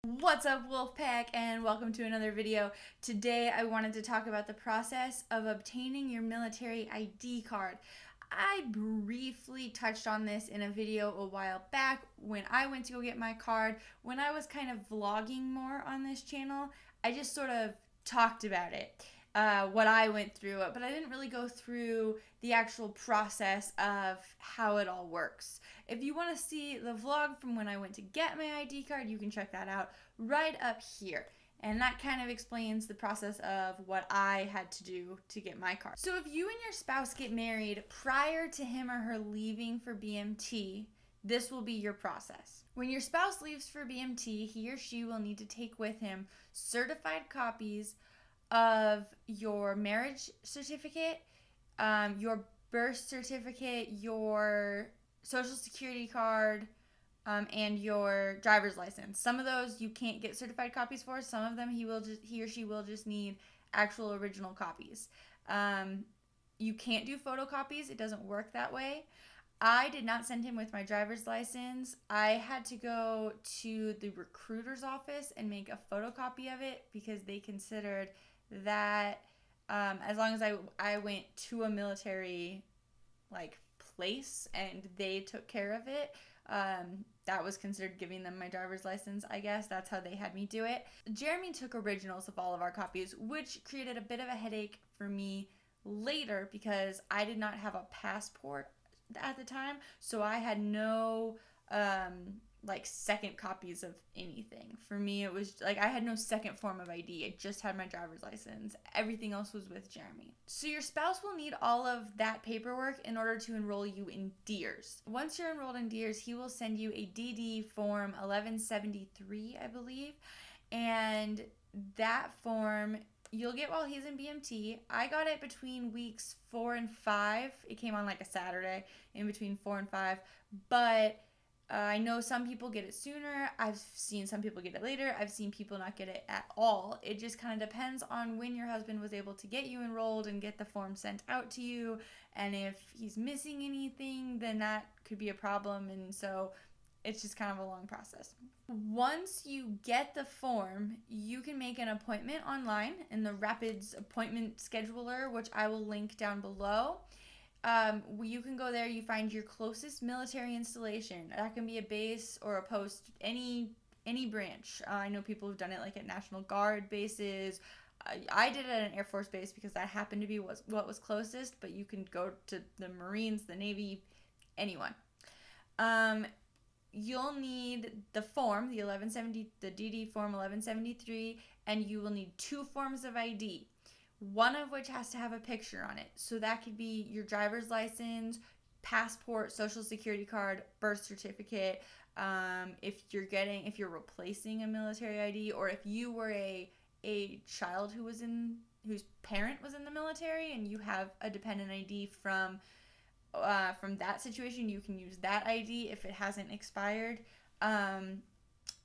What's up, Wolfpack, and welcome to another video. Today I wanted to talk about the process of obtaining your military ID card. I briefly touched on this in a video a while back when I went to go get my card. When I was kind of vlogging more on this channel, I just sort of talked about it. What I went through, but I didn't really go through the actual process of how it all works. If you want to see the vlog from when I went to get my ID card, you can check that out right up here. And that kind of explains the process of what I had to do to get my card. So if you and your spouse get married prior to him or her leaving for BMT, this will be your process. When your spouse leaves for BMT, he or she will need to take with him certified copies of your marriage certificate, your birth certificate, your social security card, and your driver's license. Some of those you can't get certified copies for. Some of them he or she will just need actual original copies. You can't do photocopies. It doesn't work that way. I did not send him with my driver's license. I had to go to the recruiter's office and make a photocopy of it because they considered that as long as I went to a military place and they took care of it, that was considered giving them my driver's license, I guess. That's how they had me do it. Jeremy took originals of all of our copies, which created a bit of a headache for me later because I did not have a passport at the time, so I had no second copies of anything. For me, it was I had no second form of ID. I just had my driver's license. Everything else was with Jeremy. So your spouse will need all of that paperwork in order to enroll you in DEERS. Once you're enrolled in DEERS, he will send you a DD form 1173, I believe, and that form you'll get while he's in BMT. I got it between weeks 4 and 5. It came on a Saturday in between 4 and 5, but I know some people get it sooner. I've seen some people get it later. I've seen people not get it at all. It just kind of depends on when your husband was able to get you enrolled and get the form sent out to you. And if he's missing anything, then that could be a problem. And so it's just kind of a long process. Once you get the form, you can make an appointment online in the Rapids appointment scheduler, which I will link down below. You can go there, you find your closest military installation. That can be a base or a post, any branch. I know people who've done it at National Guard bases. I did it at an Air Force base because that happened to be what was closest, but you can go to the Marines, the Navy, anyone. You'll need the form, the DD form 1173, and you will need 2 forms of ID. One of which has to have a picture on it. So that could be your driver's license, passport, social security card, birth certificate. If you're replacing a military ID, or if you were a child whose parent was in the military and you have a dependent ID from that situation, you can use that ID if it hasn't expired.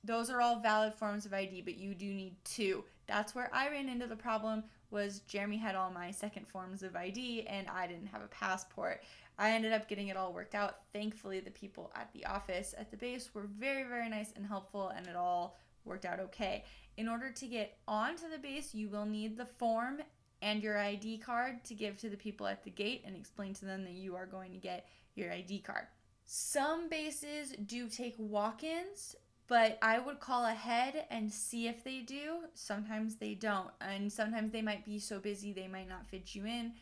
Those are all valid forms of ID, but you do need 2. That's where I ran into the problem. Was Jeremy had all my second forms of ID and I didn't have a passport. I ended up getting it all worked out. Thankfully, the people at the office at the base were very, very nice and helpful, and it all worked out okay. In order to get onto the base, you will need the form and your ID card to give to the people at the gate and explain to them that you are going to get your ID card. Some bases do take walk-ins, but I would call ahead and see if they do. Sometimes they don't, and sometimes they might be so busy they might not fit you in.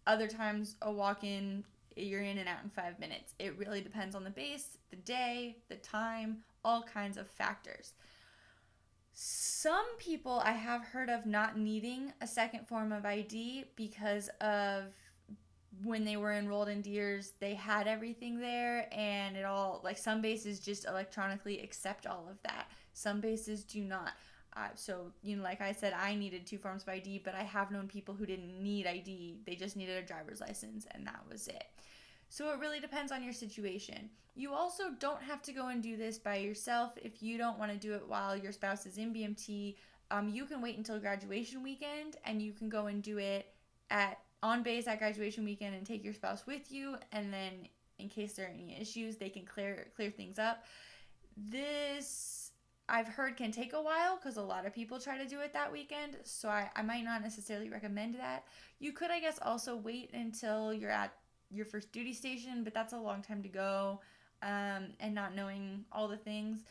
Other times, a walk-in, you're in and out in 5 minutes. It really depends on the base, the day, the time, all kinds of factors. Some people I have heard of not needing a second form of ID because of when they were enrolled in DEERS, they had everything there, and it all, some bases just electronically accept all of that. Some bases do not. So, like I said, I needed 2 forms of ID, but I have known people who didn't need ID. They just needed a driver's license, and that was it. So it really depends on your situation. You also don't have to go and do this by yourself. If you don't want to do it while your spouse is in BMT, you can wait until graduation weekend, and you can go and do it on base at graduation weekend and take your spouse with you, and then in case there are any issues, they can clear things up. This I've heard can take a while because a lot of people try to do it that weekend. So I might not necessarily recommend that. You could, I guess, also wait until you're at your first duty station, but that's a long time to go, and not knowing all the things.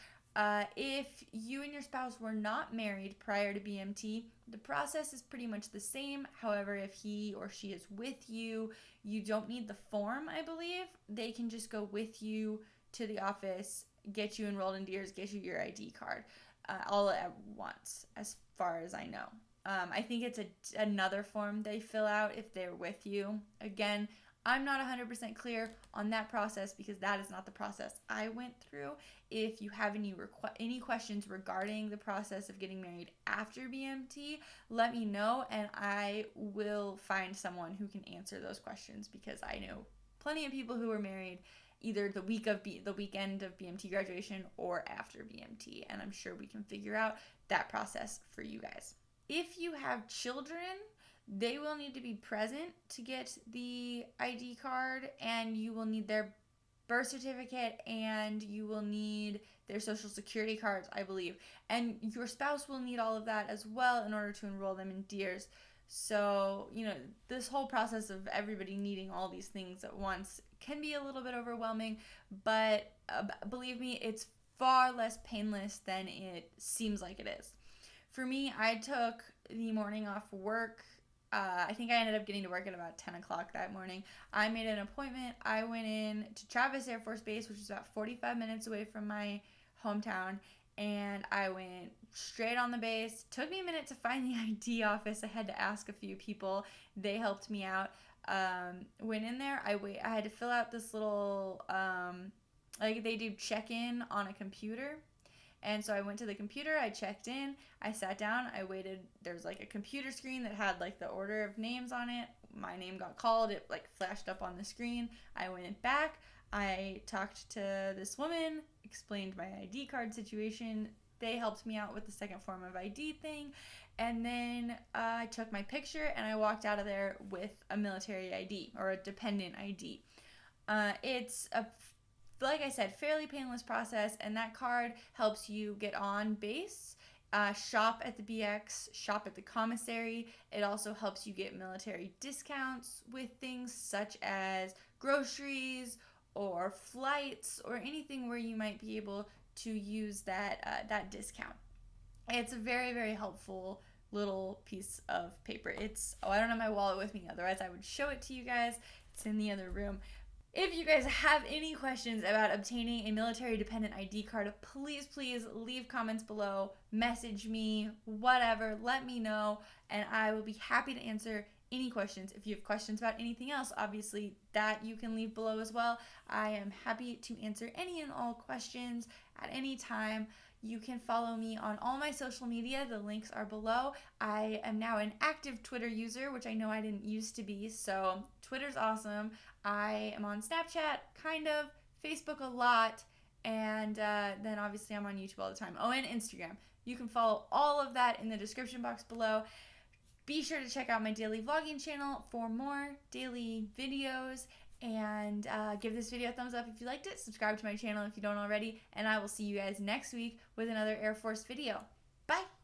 If you and your spouse were not married prior to BMT, the process is pretty much the same. However, if he or she is with you, you don't need the form, I believe. They can just go with you to the office, get you enrolled in DEERS, get you your ID card, all at once, as far as I know. I think it's another form they fill out if they're with you. Again, I'm not 100% clear on that process because that is not the process I went through. If you have any questions regarding the process of getting married after BMT, let me know and I will find someone who can answer those questions, because I know plenty of people who were married either the weekend of BMT graduation or after BMT, and I'm sure we can figure out that process for you guys. If you have children, they will need to be present to get the ID card, and you will need their birth certificate, and you will need their social security cards, I believe. And your spouse will need all of that as well in order to enroll them in DEERS. So, this whole process of everybody needing all these things at once can be a little bit overwhelming, but believe me, it's far less painless than it seems like it is. For me, I took the morning off work. I think I ended up getting to work at about 10 o'clock that morning. I made an appointment. I went in to Travis Air Force Base, which is about 45 minutes away from my hometown, and I went straight on the base. Took me a minute to find the ID office. I had to ask a few people. They helped me out. Went in there. I had to fill out this little, like they do check-in on a computer. And so I went to the computer, I checked in, I sat down, I waited. There's like a computer screen that had like the order of names on it. My name got called, it like flashed up on the screen. I went back, I talked to this woman, explained my ID card situation. They helped me out with the second form of ID thing. And then I took my picture and I walked out of there with a military ID or a dependent ID. It's like I said, fairly painless process, and that card helps you get on base, shop at the BX, shop at the commissary. It also helps you get military discounts with things such as groceries or flights or anything where you might be able to use that discount. It's a very, very helpful little piece of paper. I don't have my wallet with me, otherwise I would show it to you guys. It's in the other room. If you guys have any questions about obtaining a military dependent ID card, please leave comments below, message me, whatever, let me know, and I will be happy to answer any questions. If you have questions about anything else, obviously that you can leave below as well. I am happy to answer any and all questions at any time. You can follow me on all my social media. The links are below. I am now an active Twitter user, which I know I didn't used to be, so Twitter's awesome. I am on Snapchat, kind of, Facebook a lot, and then obviously I'm on YouTube all the time. Oh, and Instagram. You can follow all of that in the description box below. Be sure to check out my daily vlogging channel for more daily videos, and give this video a thumbs up if you liked it. Subscribe to my channel if you don't already, and I will see you guys next week with another Air Force video. Bye!